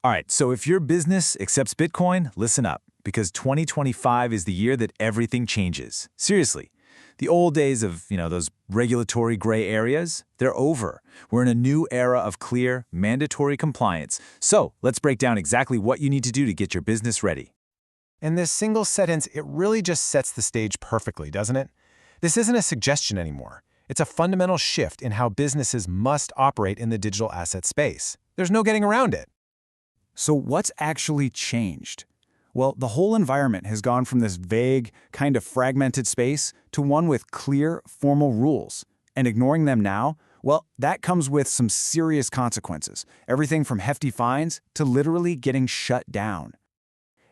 All right, so if your business accepts Bitcoin, listen up, because 2025 is the year that everything changes. Seriously. The old days of, those regulatory gray areas, they're over. We're in a new era of clear, mandatory compliance. So let's break down exactly what you need to do to get your business ready. In this single sentence, it really just sets the stage perfectly, doesn't it? This isn't a suggestion anymore. It's a fundamental shift in how businesses must operate in the digital asset space. There's no getting around it. So what's actually changed? Well, the whole environment has gone from this vague, kind of fragmented space to one with clear, formal rules. And ignoring them now, well, that comes with some serious consequences. Everything from hefty fines to literally getting shut down.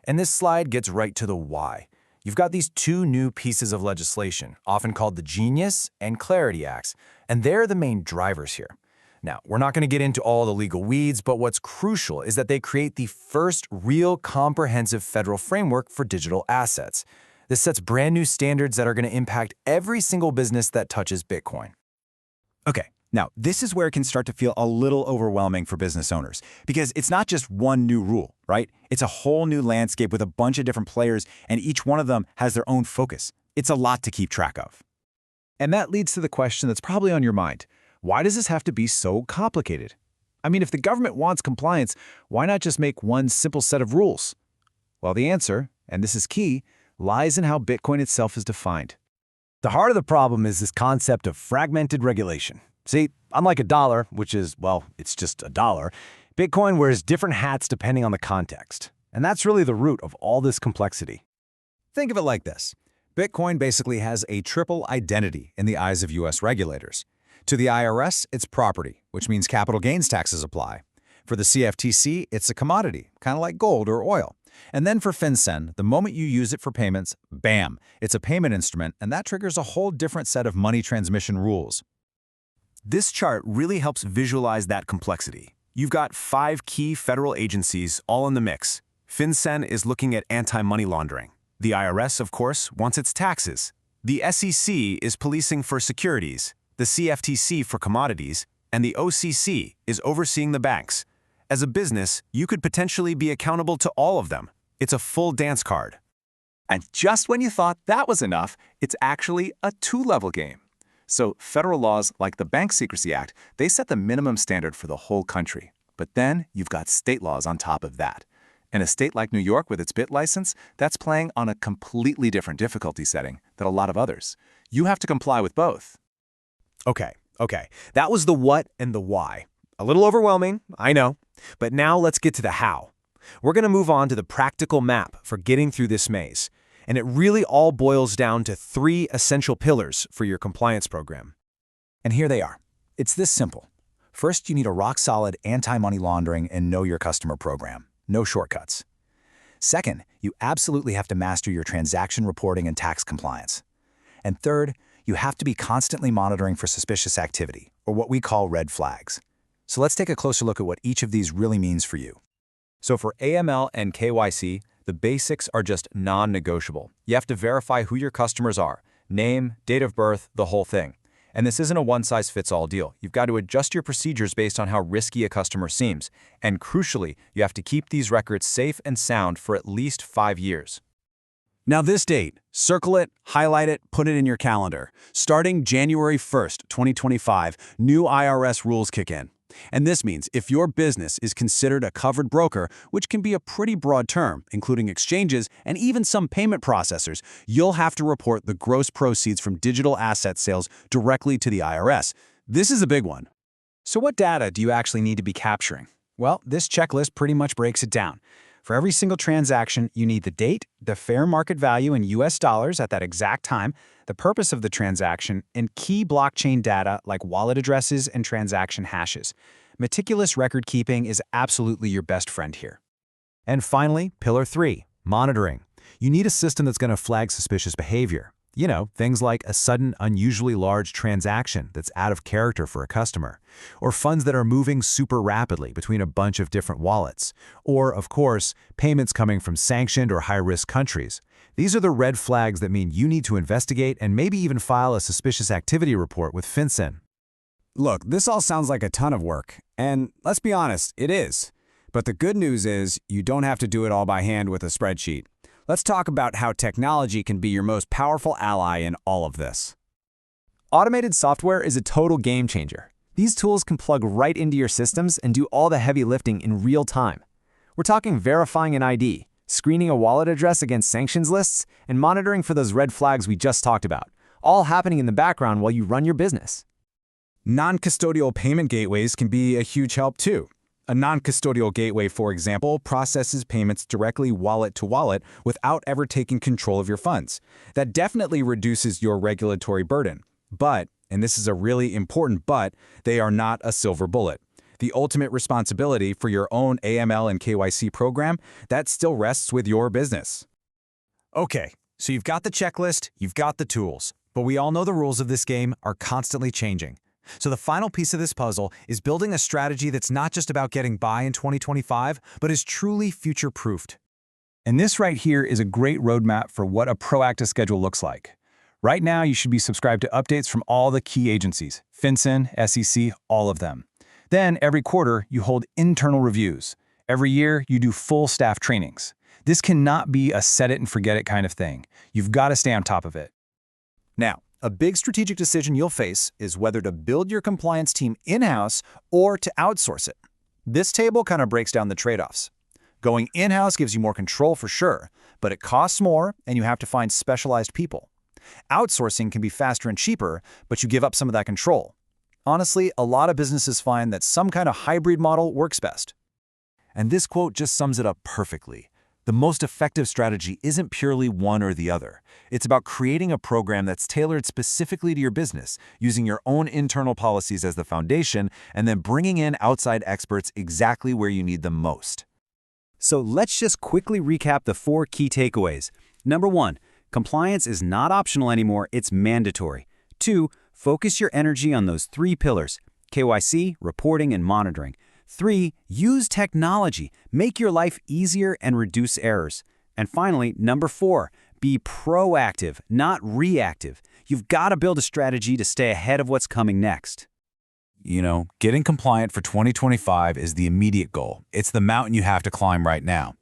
And this slide gets right to the why. You've got these two new pieces of legislation, often called the Genius and Clarity Acts, and they're the main drivers here. Now, we're not going to get into all the legal weeds, but what's crucial is that they create the first real comprehensive federal framework for digital assets. This sets brand new standards that are going to impact every single business that touches Bitcoin. Okay, now this is where it can start to feel a little overwhelming for business owners, because it's not just one new rule, right? It's a whole new landscape with a bunch of different players, and each one of them has their own focus. It's a lot to keep track of. And that leads to the question that's probably on your mind. Why does this have to be so complicated? I mean, if the government wants compliance, why not just make one simple set of rules? Well, the answer, and this is key, lies in how Bitcoin itself is defined. The heart of the problem is this concept of fragmented regulation. See, unlike a dollar, which is, well, it's just a dollar, Bitcoin wears different hats depending on the context. And that's really the root of all this complexity. Think of it like this. Bitcoin basically has a triple identity in the eyes of U.S. regulators. To the IRS, it's property, which means capital gains taxes apply. For the CFTC, it's a commodity, kind of like gold or oil. And then for FinCEN, the moment you use it for payments, bam, it's a payment instrument, and that triggers a whole different set of money transmission rules. This chart really helps visualize that complexity. You've got 5 key federal agencies all in the mix. FinCEN is looking at anti-money laundering. The IRS, of course, wants its taxes. The SEC is policing for securities, the CFTC for commodities, and the OCC is overseeing the banks. As a business, you could potentially be accountable to all of them. It's a full dance card. And just when you thought that was enough, it's actually a 2-level game. So federal laws like the Bank Secrecy Act, they set the minimum standard for the whole country. But then you've got state laws on top of that. In a state like New York with its BIT license, that's playing on a completely different difficulty setting than a lot of others. You have to comply with both. Okay. That was the what and the why. A little overwhelming, I know. But now let's get to the how. We're going to move on to the practical map for getting through this maze. And it really all boils down to 3 essential pillars for your compliance program. And here they are. It's this simple. First, you need a rock-solid anti-money laundering and know your customer program. No shortcuts. Second, you absolutely have to master your transaction reporting and tax compliance. And third, you have to be constantly monitoring for suspicious activity, or what we call red flags. So let's take a closer look at what each of these really means for you. So for AML and KYC, the basics are just non-negotiable. You have to verify who your customers are, name, date of birth, the whole thing. And this isn't a one-size-fits-all deal. You've got to adjust your procedures based on how risky a customer seems. And crucially, you have to keep these records safe and sound for at least 5 years. Now this date, circle it, highlight it, put it in your calendar. Starting January 1st, 2025, new IRS rules kick in. And this means if your business is considered a covered broker, which can be a pretty broad term, including exchanges and even some payment processors, you'll have to report the gross proceeds from digital asset sales directly to the IRS. This is a big one. So what data do you actually need to be capturing? Well, this checklist pretty much breaks it down. For every single transaction, you need the date, the fair market value in US dollars at that exact time, the purpose of the transaction, and key blockchain data like wallet addresses and transaction hashes. Meticulous record keeping is absolutely your best friend here. And finally, Pillar 3, monitoring. You need a system that's going to flag suspicious behavior. You know, things like a sudden, unusually large transaction that's out of character for a customer, or funds that are moving super rapidly between a bunch of different wallets, or, of course, payments coming from sanctioned or high-risk countries. These are the red flags that mean you need to investigate and maybe even file a suspicious activity report with FinCEN. Look, this all sounds like a ton of work, and let's be honest, it is. But the good news is you don't have to do it all by hand with a spreadsheet. Let's talk about how technology can be your most powerful ally in all of this. Automated software is a total game changer. These tools can plug right into your systems and do all the heavy lifting in real time. We're talking verifying an ID, screening a wallet address against sanctions lists, and monitoring for those red flags we just talked about, all happening in the background while you run your business. Non-custodial payment gateways can be a huge help too. A non-custodial gateway, for example, processes payments directly wallet to wallet without ever taking control of your funds. That definitely reduces your regulatory burden. But, and this is a really important but, they are not a silver bullet. The ultimate responsibility for your own AML and KYC program, that still rests with your business. Okay, so you've got the checklist, you've got the tools, but we all know the rules of this game are constantly changing. So the final piece of this puzzle is building a strategy that's not just about getting by in 2025, but is truly future-proofed. And this right here is a great roadmap for what a proactive schedule looks like. Right now, you should be subscribed to updates from all the key agencies, FinCEN, SEC, all of them. Then, every quarter, you hold internal reviews. Every year, you do full staff trainings. This cannot be a set-it-and-forget-it kind of thing. You've got to stay on top of it. Now, a big strategic decision you'll face is whether to build your compliance team in-house or to outsource it. This table kind of breaks down the trade-offs. Going in-house gives you more control for sure, but it costs more and you have to find specialized people. Outsourcing can be faster and cheaper, but you give up some of that control. Honestly, a lot of businesses find that some kind of hybrid model works best. And this quote just sums it up perfectly. The most effective strategy isn't purely one or the other. It's about creating a program that's tailored specifically to your business, using your own internal policies as the foundation, and then bringing in outside experts exactly where you need them most. So let's just quickly recap the 4 key takeaways. Number 1, compliance is not optional anymore, it's mandatory. 2, focus your energy on those 3 pillars: KYC, reporting, and monitoring. 3, use technology. Make your life easier and reduce errors. And finally, number 4, be proactive, not reactive. You've got to build a strategy to stay ahead of what's coming next. You know, getting compliant for 2025 is the immediate goal. It's the mountain you have to climb right now.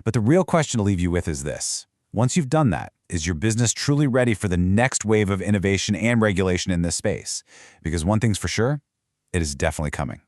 But the real question to leave you with is this. Once you've done that, is your business truly ready for the next wave of innovation and regulation in this space? Because one thing's for sure, it is definitely coming.